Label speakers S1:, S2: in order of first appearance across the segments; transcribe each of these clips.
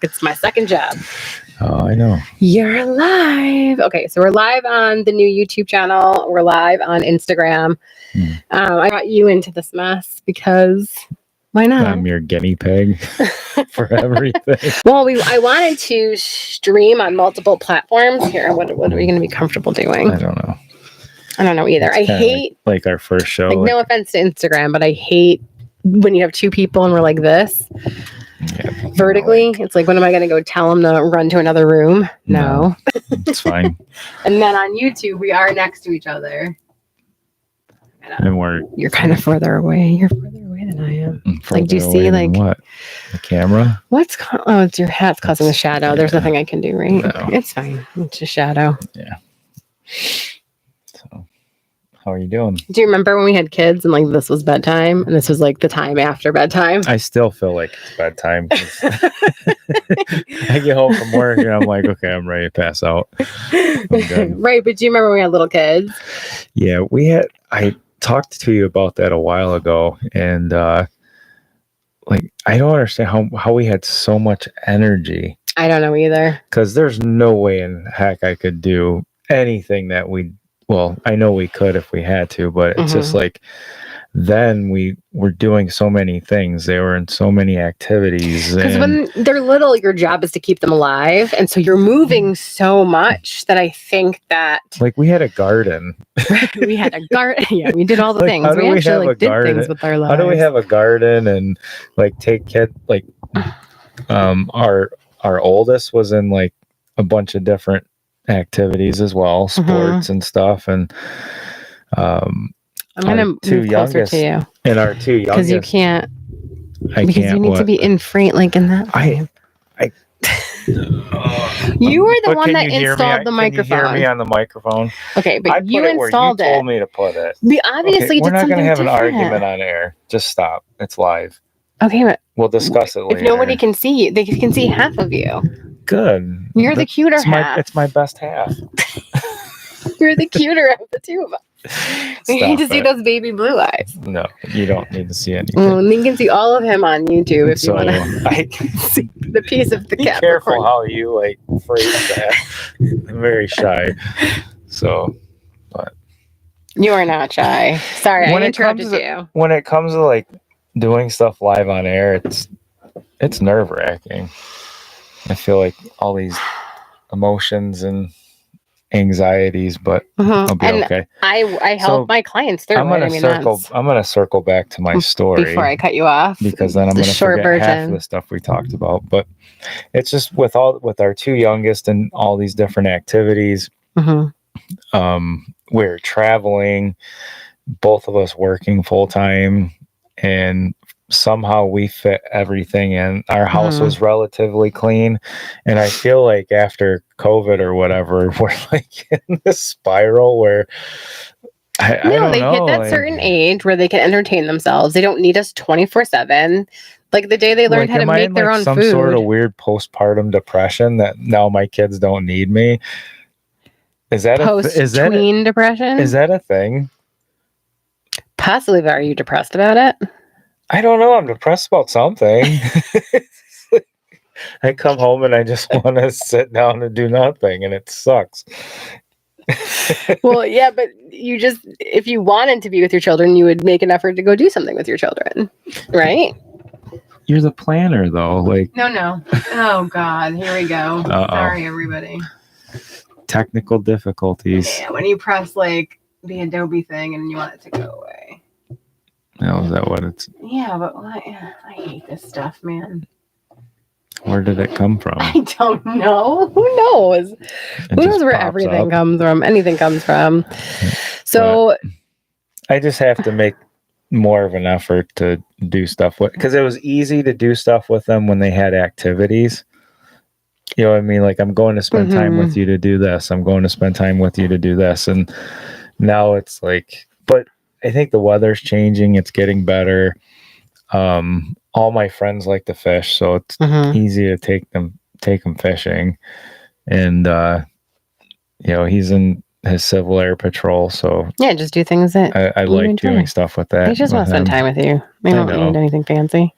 S1: It's my second job.
S2: Oh, I know.
S1: You're live. Okay, so we're live on the new YouTube channel. We're live on Instagram. I got you into this mess because why not?
S2: I'm your guinea pig for everything.
S1: Well, I wanted to stream on multiple platforms. Here, what are we going to be comfortable doing?
S2: I don't know.
S1: I don't know either. I hate
S2: like our first show.
S1: Like, no offense to Instagram, but I hate when you have two people and we're like this.
S2: Yeah,
S1: vertically. It's like, when am I going to go tell them to run to another room? No.
S2: It's fine.
S1: And then on YouTube, we are next to each other.
S2: And
S1: you're kind of further away. You're further away than I am. Like, do you see, like,
S2: what? The camera?
S1: It's your hat's causing the shadow. There's nothing I can do, right?
S2: No.
S1: It's fine. It's a shadow.
S2: Yeah. So, how are you doing?
S1: Do you remember when we had kids and like this was bedtime and this was like the time after bedtime?
S2: I still feel like it's bedtime. I get home from work and I'm like, okay, I'm ready to pass out.
S1: Right, but do you remember when we had little kids?
S2: Yeah, I talked to you about that a while ago, and like, I don't understand how we had so much energy.
S1: I don't know either.
S2: Because there's no way in heck I could do anything that I know we could if we had to, but it's just like, then we were doing so many things. They were in so many activities.
S1: Because when they're little, your job is to keep them alive. And so you're moving so much that I think that...
S2: Like, we had a garden.
S1: We had a garden. Yeah, we did all the things.
S2: We actually
S1: did things with our lives.
S2: How do we have a garden and like take kids? Like, our oldest was in like a bunch of different activities as well, sports and stuff. And I'm gonna move closer to you. And our two youngest, because
S1: you can't. You need to be in frame, like in that. You were the one that installed the microphone.
S2: Can you hear me on the microphone?
S1: Okay, but you installed it.
S2: You told me to put it.
S1: We obviously
S2: we're
S1: did something different.
S2: We're not going to have an argument on air. Just stop. It's live.
S1: Okay, but
S2: we'll discuss it later.
S1: If nobody can see you, they can see half of you.
S2: Good.
S1: You're the cuter half.
S2: It's my best half.
S1: You're the cuter of the two of us. We need to see those baby blue eyes.
S2: No, you don't need to see anything.
S1: And you can see all of him on YouTube if you want to see the piece of the cat.
S2: Be careful how you like phrase that. I'm very shy. So, but
S1: you are not shy. Sorry, I interrupted you.
S2: When it comes to like doing stuff live on air, it's nerve-wracking. I feel like all these emotions and anxieties, but I'll be okay.
S1: I help my clients through
S2: I'm gonna circle back to my story
S1: before I cut you off,
S2: because then I'm gonna forget half of the stuff we talked about. But it's just with our two youngest and all these different activities. We're traveling, both of us working full time, and somehow we fit everything in. Our house was relatively clean, and I feel like after COVID or whatever, we're like in this spiral where I don't know,
S1: hit that certain age where they can entertain themselves. They don't need us 24/7. Like the day they learned how to make their own
S2: some
S1: food.
S2: Sort of weird postpartum depression that now my kids don't need me. Is that
S1: post-tween depression?
S2: Is that a thing?
S1: Possibly. Are you depressed about it?
S2: I don't know. I'm depressed about something. I come home and I just want to sit down and do nothing, and it sucks.
S1: Well, yeah, but if you wanted to be with your children, you would make an effort to go do something with your children, right?
S2: You're the planner, though. Like,
S1: no. Oh God, here we go. Sorry, everybody.
S2: Technical difficulties.
S1: Yeah, when you press like the Adobe thing and you want it to go away.
S2: No, is that what it's?
S1: Yeah, but I hate this stuff, man.
S2: Where did it come from?
S1: I don't know. Who knows? Who knows where everything comes from? Anything comes from. So,
S2: I just have to make more of an effort to do stuff with, because it was easy to do stuff with them when they had activities. You know what I mean? Like, I'm going to spend time with you to do this. I'm going to spend time with you to do this. And now it's like, but I think the weather's changing. It's getting better. All my friends like to fish, so it's easy to take them fishing. And, he's in his Civil Air Patrol, so
S1: yeah, just do things that
S2: I like doing stuff with that.
S1: They just want to spend time with you. They don't need anything fancy.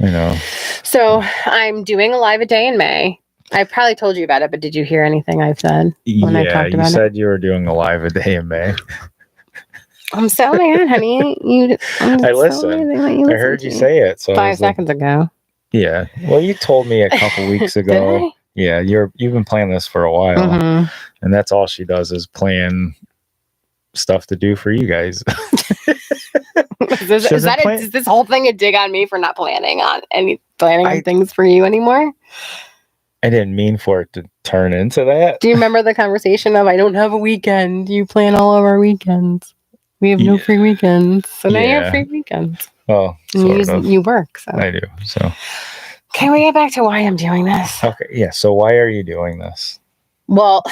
S2: I know.
S1: So I'm doing a live a day in May. I probably told you about it, but did you hear anything I've said when I talked about it?
S2: You said you were doing a live a day in May.
S1: I'm so mad, honey.
S2: I listened. I heard you say it. So
S1: 5 seconds ago.
S2: Yeah. Well, you told me a couple weeks ago.
S1: Did I?
S2: Yeah, you've been planning this for a while,
S1: Mhm.
S2: and that's all she does is plan stuff to do for you guys.
S1: Is this whole thing a dig on me for not planning on things for you anymore?
S2: I didn't mean for it to turn into that.
S1: Do you remember the conversation of I don't have a weekend? You plan all of our weekends. We have no free weekends, so now you have free weekends.
S2: Well,
S1: you work. So
S2: I do. So
S1: can we get back to why I'm doing this?
S2: Okay. Yeah. So why are you doing this?
S1: Well.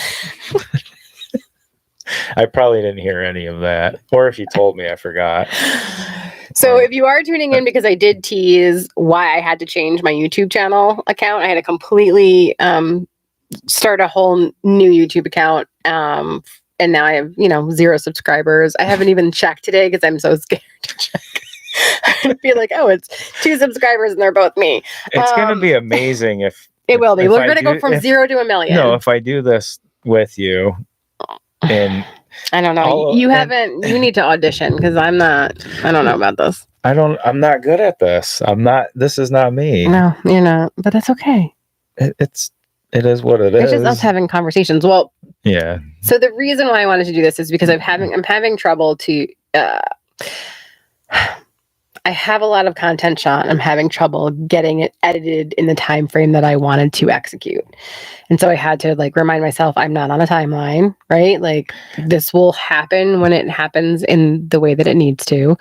S2: I probably didn't hear any of that. Or if you told me, I forgot.
S1: So if you are tuning in, because I did tease why I had to change my YouTube channel account, I had to completely start a whole new YouTube account. And now I have, 0 subscribers. I haven't even checked today because I'm so scared to check. I feel like, it's 2 subscribers and they're both me.
S2: It's going to be amazing if...
S1: It will be. We're going to go from 0 to 1 million.
S2: No, if I do this with you... And
S1: I don't know. You need to audition because I don't know about this.
S2: I'm not good at this. This is not me.
S1: No, you're not, but that's okay.
S2: It is what it is.
S1: It's just us having conversations. Well,
S2: yeah.
S1: So the reason why I wanted to do this is because I'm having trouble to, I have a lot of content shot. I'm having trouble getting it edited in the time frame that I wanted to execute. And so I had to remind myself I'm not on a timeline, right? This will happen when it happens in the way that it needs to.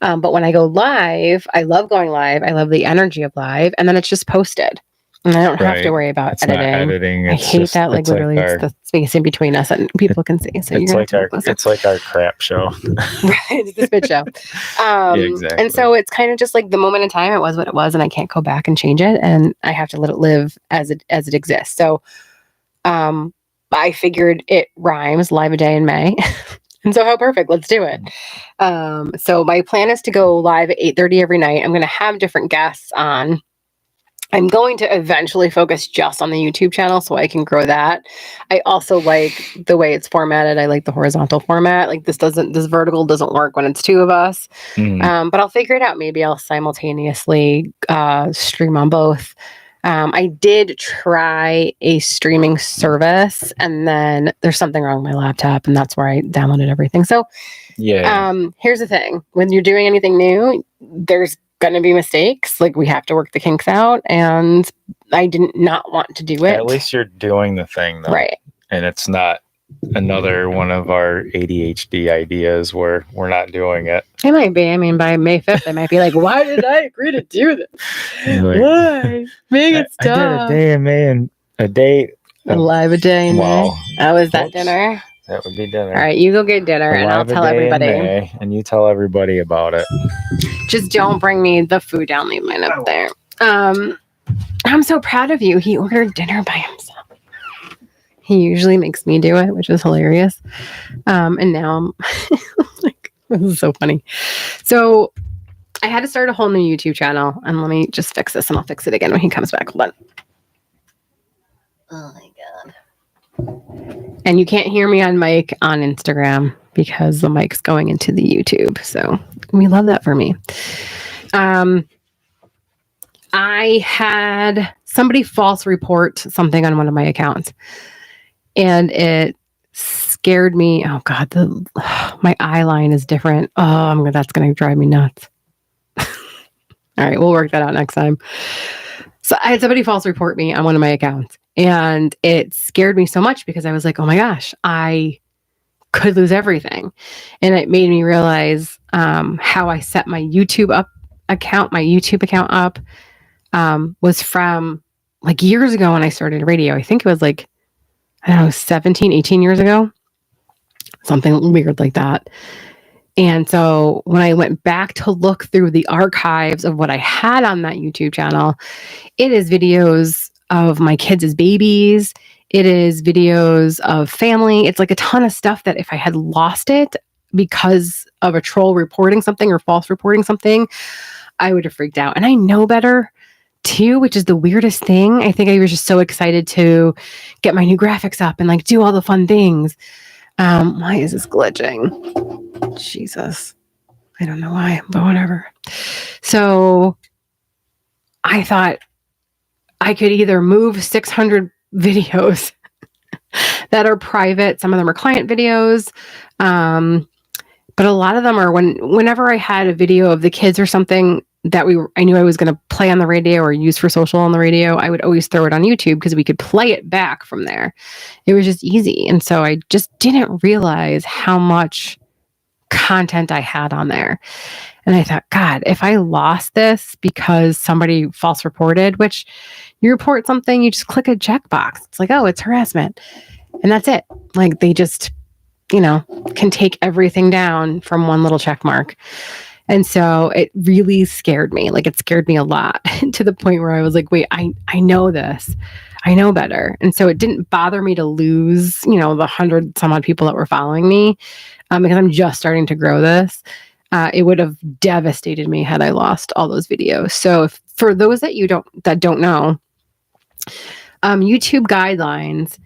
S1: But when I go live, I love going live. I love the energy of live. And then it's just posted. And I don't have to worry about editing. I hate that. Literally, it's the space in between us and people can see. So
S2: it's like our crap show.
S1: Right, it's the spit show. Exactly. And so it's kind of just the moment in time. It was what it was, and I can't go back and change it. And I have to let it live as it exists. So, I figured it rhymes. Live a day in May. And so how perfect. Let's do it. So my plan is to go live at 8:30 every night. I'm going to have different guests on. I'm going to eventually focus just on the YouTube channel so I can grow that. I also like the way it's formatted. I like the horizontal format. This vertical doesn't work when it's 2 of us. But I'll figure it out. Maybe I'll simultaneously stream on both. I did try a streaming service and then there's something wrong with my laptop and that's where I downloaded everything. So here's the thing. When you're doing anything new, there's going to be mistakes. We have to work the kinks out, and I did not want to do it.
S2: At least you're doing the thing, though.
S1: Right?
S2: And it's not another one of our ADHD ideas where we're not doing it.
S1: It might be. I mean, by May 5th, I might be like, "Why did I agree to do this? Why? Make it stop."
S2: I did a day in May and a day.
S1: Live a day in May. Oh, is that dinner?
S2: That would be dinner.
S1: All right, you go get dinner, and I'll tell everybody.
S2: And you tell everybody about it.
S1: Just don't bring me the food down. Leave mine up there. I'm so proud of you. He ordered dinner by himself. He usually makes me do it, which is hilarious. And now I'm this is so funny. So I had to start a whole new YouTube channel, and let me just fix this, and I'll fix it again when he comes back. Hold on. Oh my God. And you can't hear me on mic on Instagram because the mic's going into the YouTube. So we love that for me. I had somebody false report something on one of my accounts and it scared me. Oh God, my eye line is different. Oh, that's going to drive me nuts. All right, we'll work that out next time. So I had somebody false report me on one of my accounts. And it scared me so much because I was like, oh my gosh, I could lose everything. And it made me realize how I set my YouTube account up was from years ago when I started radio. I think it was 17, 18 years ago. Something weird like that. And so when I went back to look through the archives of what I had on that YouTube channel, it is videos of my kids as babies. It is videos of family. It's a ton of stuff that if I had lost it because of a troll reporting something or false reporting something, I would have freaked out. And I know better too, which is the weirdest thing. I think I was just so excited to get my new graphics up and like do all the fun things. Why is this glitching? Jesus. I don't know why, but whatever. So I thought I could either move 600 videos that are private. Some of them are client videos. But a lot of them are whenever I had a video of the kids or something that I knew I was going to play on the radio or use for social on the radio, I would always throw it on YouTube because we could play it back from there. It was just easy. And so I just didn't realize how much content I had on there. And I thought, God, if I lost this because somebody false reported, which you report something, you just click a checkbox. It's like, oh, it's harassment. And that's it. Like they just, can take everything down from one little check mark. And so it really scared me. Like it scared me a lot to the point where I was like, wait, I know this. I know better. And so it didn't bother me to lose, the 100 some odd people that were following me because I'm just starting to grow this. It would have devastated me had I lost all those videos. So for those that don't know, YouTube guidelines,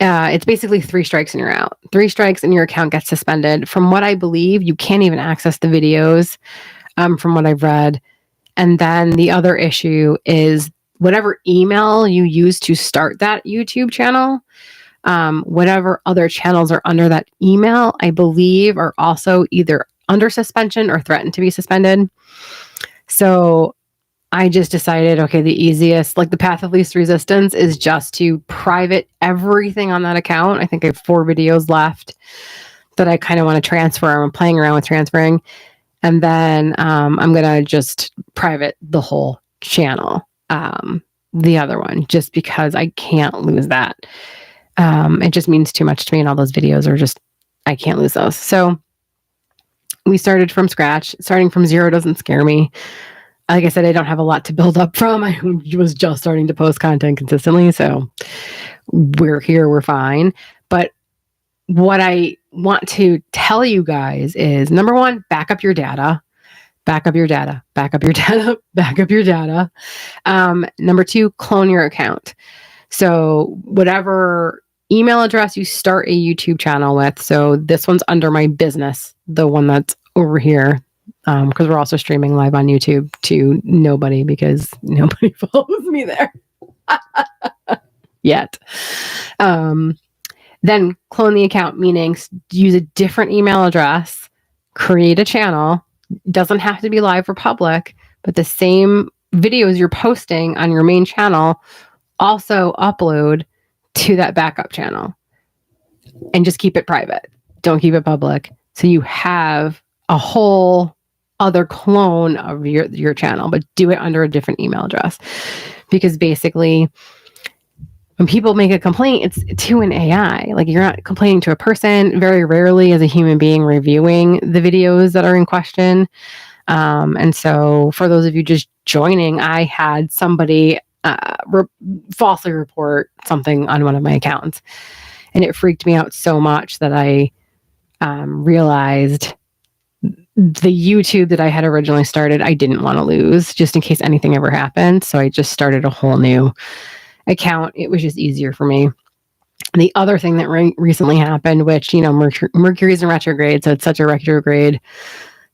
S1: it's basically 3 strikes and you're out. 3 strikes and your account gets suspended. From what I believe, you can't even access the videos, from what I've read. And then the other issue is whatever email you use to start that YouTube channel, whatever other channels are under that email, I believe are also either under suspension or threatened to be suspended. So I just decided, okay, the easiest, like the path of least resistance is just to private everything on that account. I think I have 4 videos left that I kind of want to transfer. I'm playing around with transferring. And then I'm going to just private the whole channel, the other one, just because I can't lose that. It just means too much to me. And all those videos are just, I can't lose those. So we started from scratch. Starting from zero doesn't scare me. Like I said, I don't have a lot to build up from. I was just starting to post content consistently. So we're here, we're fine. But what I want to tell you guys is, number one, back up your data. Back up your data. Back up your data. Back up your data. Number 2, clone your account. So whatever email address you start a YouTube channel with. So this one's under my business, the one that's over here. Because we're also streaming live on YouTube to nobody because nobody follows me there yet. Then clone the account, meaning use a different email address, create a channel. Doesn't have to be live or public, but the same videos you're posting on your main channel also upload to that backup channel and just keep it private. Don't keep it public. So you have a whole other clone of your channel, but do it under a different email address. Because basically, when people make a complaint, it's to an AI. Like you're not complaining to a person. Very rarely as a human being reviewing the videos that are in question. And so for those of you just joining, I had somebody falsely report something on one of my accounts. And it freaked me out so much that I realized the YouTube that I had originally started, I didn't want to lose just in case anything ever happened. So I just started a whole new account. It was just easier for me. The other thing that recently happened, which, Mercury's in retrograde, so it's such a retrograde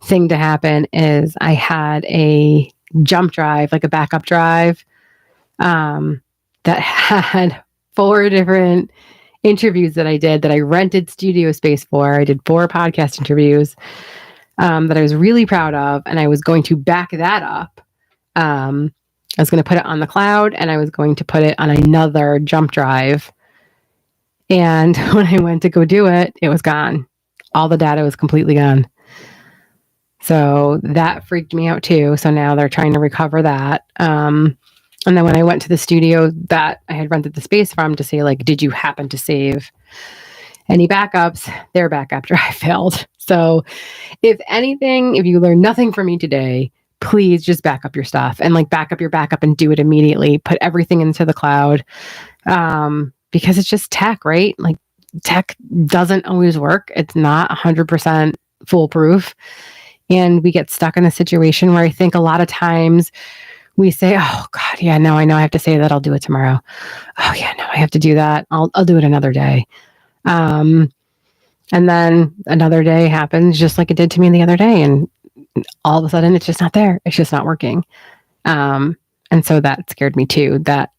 S1: thing to happen, is I had a jump drive, like a backup drive, that had 4 different interviews that I did that I rented studio space for. I did 4 podcast interviews that I was really proud of, and I was going to back that up. I was going to put it on the cloud, and I was going to put it on another jump drive. And when I went to go do it, it was gone. All the data was completely gone. So that freaked me out too. So now they're trying to recover that. And then when I went to the studio that I had rented the space from to say, like, did you happen to save any backups? Their backup drive failed. So if anything, if you learn nothing from me today, please just back up your stuff and like back up your backup and do it immediately. Put everything into the cloud. Because it's just tech, right? Like tech doesn't always work. It's not 100% foolproof. And we get stuck in a situation where I think a lot of times we say, oh God, yeah, no, I know I have to say that I'll do it tomorrow. Oh yeah, no, I have to do that. I'll do it another day. And then another day happens just like it did to me the other day. And all of a sudden it's just not there. It's just not working. And so that scared me too. That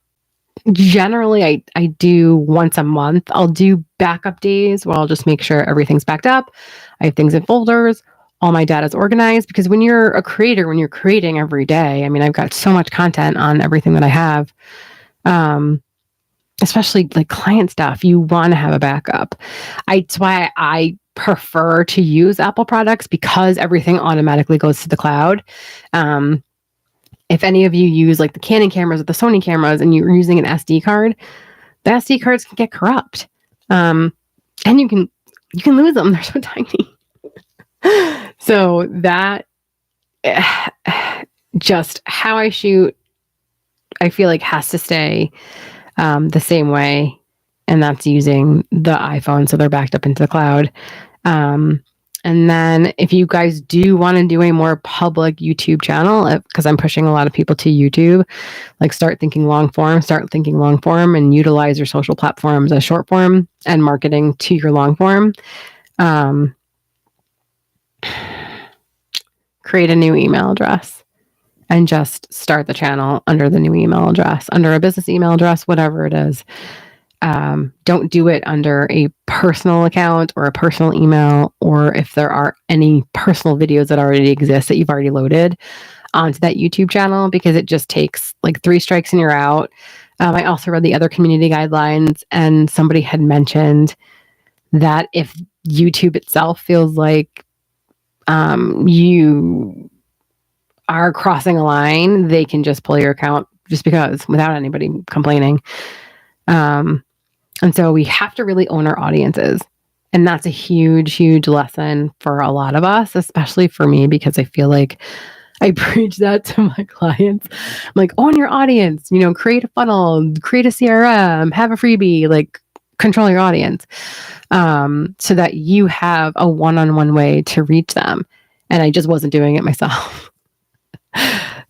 S1: generally I do once a month. I'll do backup days where I'll just make sure everything's backed up. I have things in folders. All my data is organized, because when you're a creator, when you're creating every day, I mean, I've got so much content on everything that I have, especially like client stuff. You want to have a backup. It's why I prefer to use Apple products, because everything automatically goes to the cloud. If any of you use like the Canon cameras or the Sony cameras and you're using an SD card, the SD cards can get corrupt. And you can lose them. They're so tiny. So that just how I shoot, I feel like has to stay the same way. And that's using the iPhone. So they're backed up into the cloud. And then if you guys do want to do a more public YouTube channel, because I'm pushing a lot of people to YouTube, like start thinking long form and utilize your social platforms as short form and marketing to your long form. Create a new email address and just start the channel under the new email address, under a business email address, whatever it is. Don't do it under a personal account or a personal email, or if there are any personal videos that already exist that you've already loaded onto that YouTube channel, because it just takes like 3 strikes and you're out. I also read the other community guidelines, and somebody had mentioned that if YouTube itself feels like you are crossing a line, they can just pull your account just because, without anybody complaining. And so we have to really own our audiences. And that's a huge, huge lesson for a lot of us, especially for me, because I feel like I preach that to my clients. I'm like, own your audience, create a funnel, create a CRM, have a freebie, like control your audience, so that you have a one-on-one way to reach them. And I just wasn't doing it myself.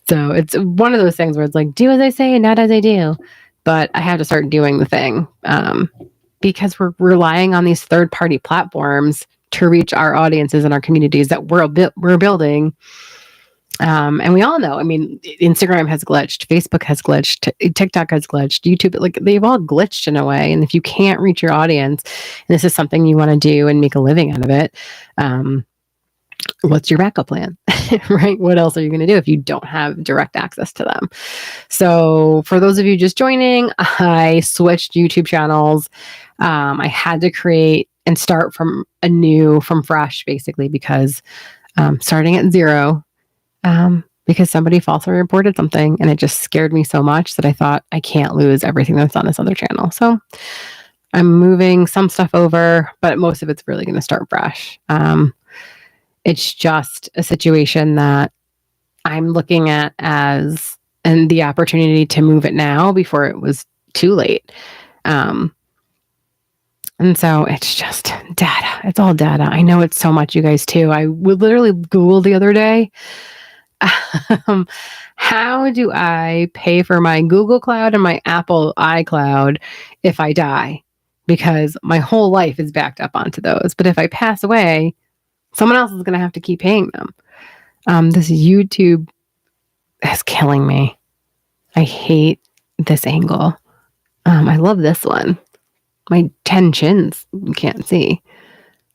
S1: So it's one of those things where it's like, do as I say and not as I do. But I have to start doing the thing, because we're relying on these third-party platforms to reach our audiences and our communities that we're building. And we all know, I mean, Instagram has glitched, Facebook has glitched, TikTok has glitched, YouTube, like they've all glitched in a way. And if you can't reach your audience, and this is something you want to do and make a living out of it, what's your backup plan, right? What else are you going to do if you don't have direct access to them? So for those of you just joining, I switched YouTube channels. I had to create and start from fresh, basically, because starting at 0, because somebody falsely reported something, and it just scared me so much that I thought I can't lose everything that's on this other channel. So I'm moving some stuff over, but most of it's really going to start fresh. It's just a situation that I'm looking at and the opportunity to move it now before it was too late. And so it's just data. It's all data. I know it's so much, you guys too. I would literally Google the other day, how do I pay for my Google Cloud and my Apple iCloud if I die? Because my whole life is backed up onto those. But if I pass away, someone else is going to have to keep paying them. This YouTube is killing me. I hate this angle. I love this one. My 10 chins, you can't see.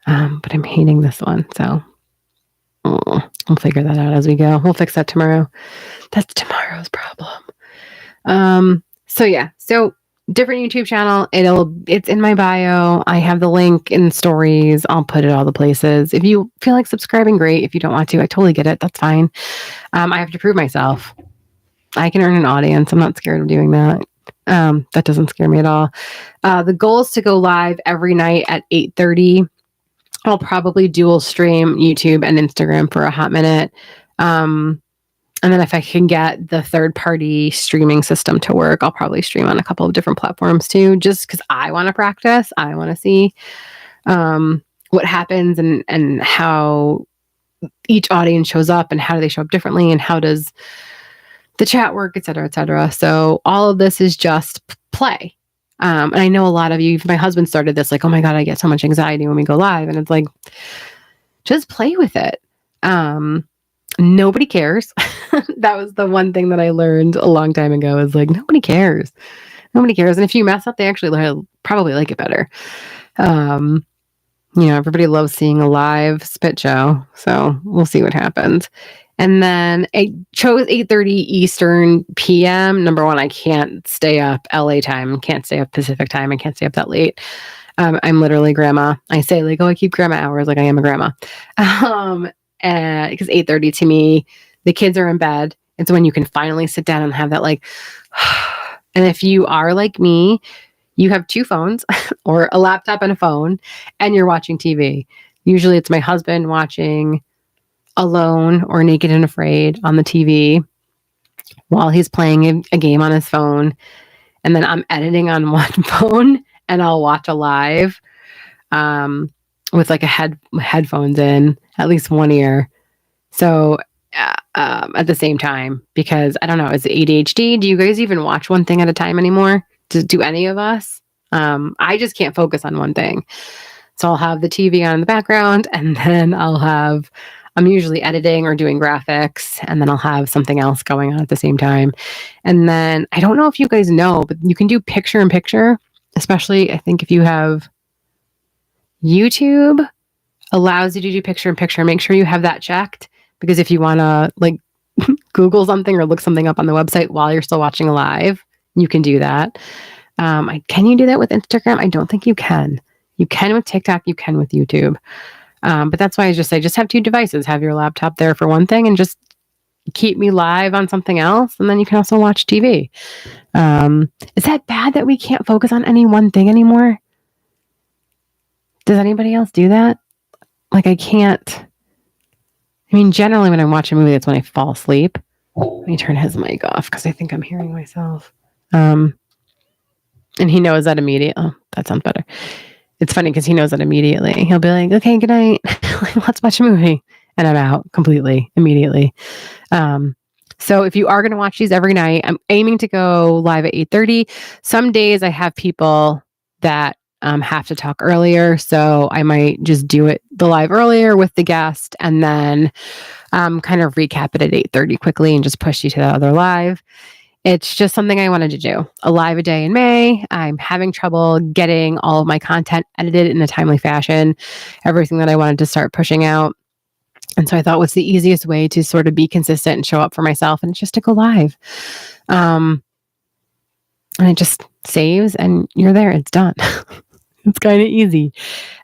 S1: But I'm hating this one. So we'll figure that out as we go. We'll fix that tomorrow. That's tomorrow's problem. So yeah. So different YouTube channel. It's in my bio. I have the link in stories. I'll put it all the places. If you feel like subscribing, great. If you don't want to, I totally get it. That's fine. I have to prove myself. I can earn an audience. I'm not scared of doing that. That doesn't scare me at all. The goal is to go live every night at 8:30. I'll probably dual stream YouTube and Instagram for a hot minute. And then if I can get the third-party streaming system to work, I'll probably stream on a couple of different platforms too, just because I want to practice. I want to see what happens and how each audience shows up and how do they show up differently and how does the chat work, et cetera, et cetera. So all of this is just play. And I know a lot of you, my husband started this like, oh my God, I get so much anxiety when we go live. And it's like, just play with it. Nobody cares. That was the one thing that I learned a long time ago is like, nobody cares. Nobody cares. And if you mess up, they actually probably like it better. Everybody loves seeing a live spit show. So we'll see what happens. And then I chose 8:30 Eastern PM. Number one, I can't stay up LA time, can't stay up Pacific time. I can't stay up that late. I'm literally grandma. I say like, oh, I keep grandma hours like I am a grandma. Because 8:30 to me, the kids are in bed. It's when you can finally sit down and have that like, and if you are like me, you have two phones or a laptop and a phone, and you're watching TV. Usually it's my husband watching Alone or Naked and Afraid on the TV while he's playing a game on his phone. And then I'm editing on one phone and I'll watch a live with like headphones in, at least one ear. So at the same time, because I don't know, is it ADHD? Do you guys even watch one thing at a time anymore? Do any of us? I just can't focus on one thing. So I'll have the TV on in the background and then I'm usually editing or doing graphics, and then I'll have something else going on at the same time. And then I don't know if you guys know, but you can do picture in picture, especially I think if you have YouTube allows you to do picture in picture. Make sure you have that checked, because if you want to like Google something or look something up on the website while you're still watching live, you can do that. Can you do that with Instagram? I don't think you can. You can with TikTok, you can with YouTube. But that's why I just say, just have two devices. Have your laptop there for one thing and just keep me live on something else. And then you can also watch TV. Is that bad that we can't focus on any one thing anymore? Does anybody else do that? Like I can't. I mean, generally when I watch a movie, that's when I fall asleep. Let me turn his mic off because I think I'm hearing myself. And he knows that immediately. Oh, that sounds better. It's funny because he knows that immediately. He'll be like, okay, good night. Let's watch a movie. And I'm out completely, immediately. So if you are going to watch these every night, I'm aiming to go live at 8:30. Some days I have people that have to talk earlier. So I might just do it the live earlier with the guest and then kind of recap it at 8:30 quickly and just push you to the other live. It's just something I wanted to do. A live a day in May. I'm having trouble getting all of my content edited in a timely fashion, everything that I wanted to start pushing out. And so I thought, what's the easiest way to sort of be consistent and show up for myself? And it's just to go live. And it just saves and you're there. It's done. It's kind of easy.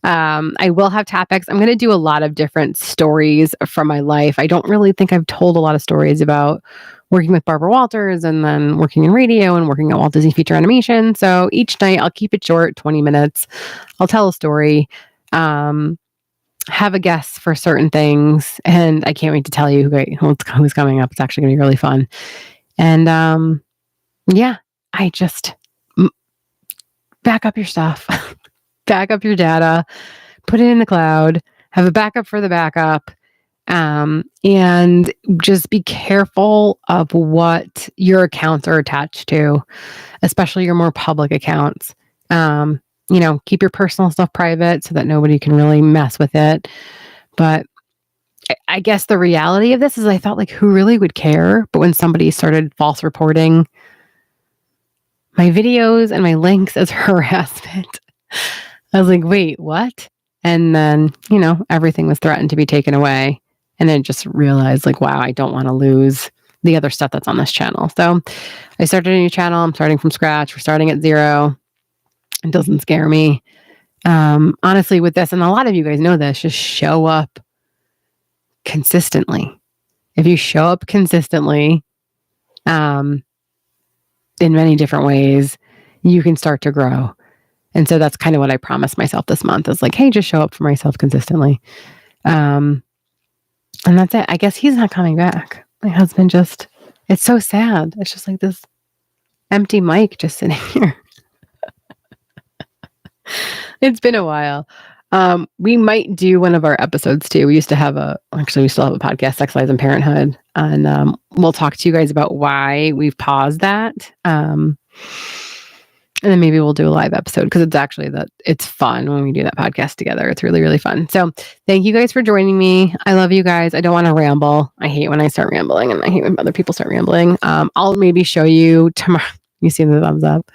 S1: I will have topics. I'm going to do a lot of different stories from my life. I don't really think I've told a lot of stories about working with Barbara Walters and then working in radio and working at Walt Disney Feature Animation. So each night I'll keep it short, 20 minutes. I'll tell a story, have a guest for certain things. And I can't wait to tell you who's coming up. It's actually going to be really fun. And I just back up your stuff, back up your data, put it in the cloud, have a backup for the backup. And just be careful of what your accounts are attached to, especially your more public accounts. Keep your personal stuff private so that nobody can really mess with it. But I guess the reality of this is I felt like who really would care? But when somebody started false reporting my videos and my links as harassment, I was like, wait, what? And then, everything was threatened to be taken away. And then just realized like, wow, I don't want to lose the other stuff that's on this channel. So I started a new channel. I'm starting from scratch. We're starting at 0. It doesn't scare me. Honestly, with this, and a lot of you guys know this, just show up consistently. If you show up consistently, in many different ways, you can start to grow. And so that's kind of what I promised myself this month is like, hey, just show up for myself consistently. And that's it. I guess he's not coming back. My husband it's so sad. It's just like this empty mic just sitting here. It's been a while. We might do one of our episodes too. We still have a podcast, Sex, Lies, and Parenthood. And we'll talk to you guys about why we've paused that. And then maybe we'll do a live episode because it's fun when we do that podcast together. It's really, really fun. So thank you guys for joining me. I love you guys. I don't want to ramble. I hate when I start rambling and I hate when other people start rambling. I'll maybe show you tomorrow. You see the thumbs up.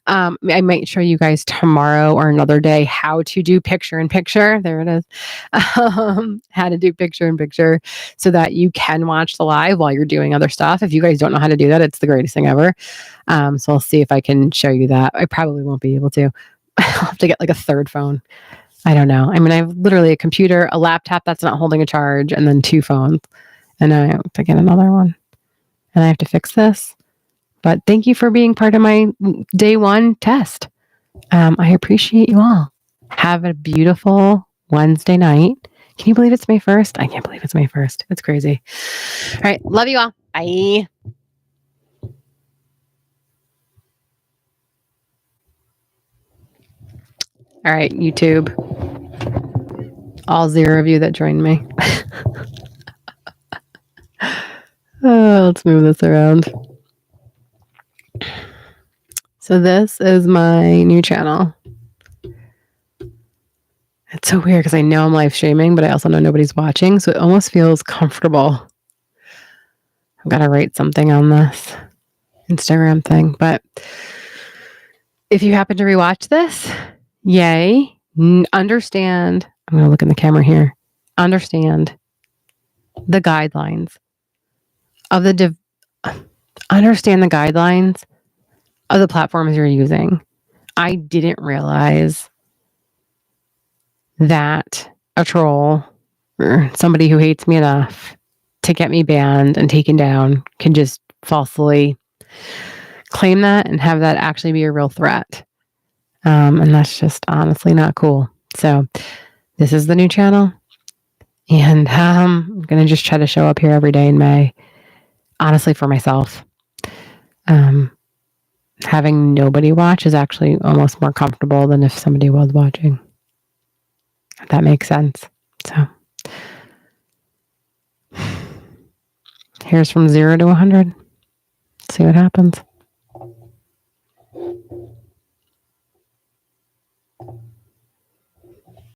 S1: I might show you guys tomorrow or another day how to do picture-in-picture. There it is. How to do picture-in-picture so that you can watch the live while you're doing other stuff. If you guys don't know how to do that, it's the greatest thing ever. So I'll see if I can show you that. I probably won't be able to. I'll have to get like a third phone. I don't know. I mean, I have literally a computer, a laptop that's not holding a charge, and then 2 phones. And I have to get another one. And I have to fix this. But thank you for being part of my day 1 test. I appreciate you all. Have a beautiful Wednesday night. Can you believe it's May 1st? I can't believe it's May 1st. It's crazy. All right. Love you all. Bye. All right, YouTube. All 0 of you that joined me. Let's move this around. So this is my new channel. It's so weird because I know I'm live streaming, but I also know nobody's watching. So it almost feels comfortable. I've got to write something on this Instagram thing. But if you happen to rewatch this, yay. Understand. I'm going to look in the camera here. Understand the guidelines of understand the guidelines of the platforms you're using. I didn't realize that a troll or somebody who hates me enough to get me banned and taken down can just falsely claim that and have that actually be a real threat. And that's just honestly not cool. So this is the new channel. And I'm going to just try to show up here every day in May, honestly, for myself. Having nobody watch is actually almost more comfortable than if somebody was watching. If that makes sense. So here's from 0 to 100. See what happens.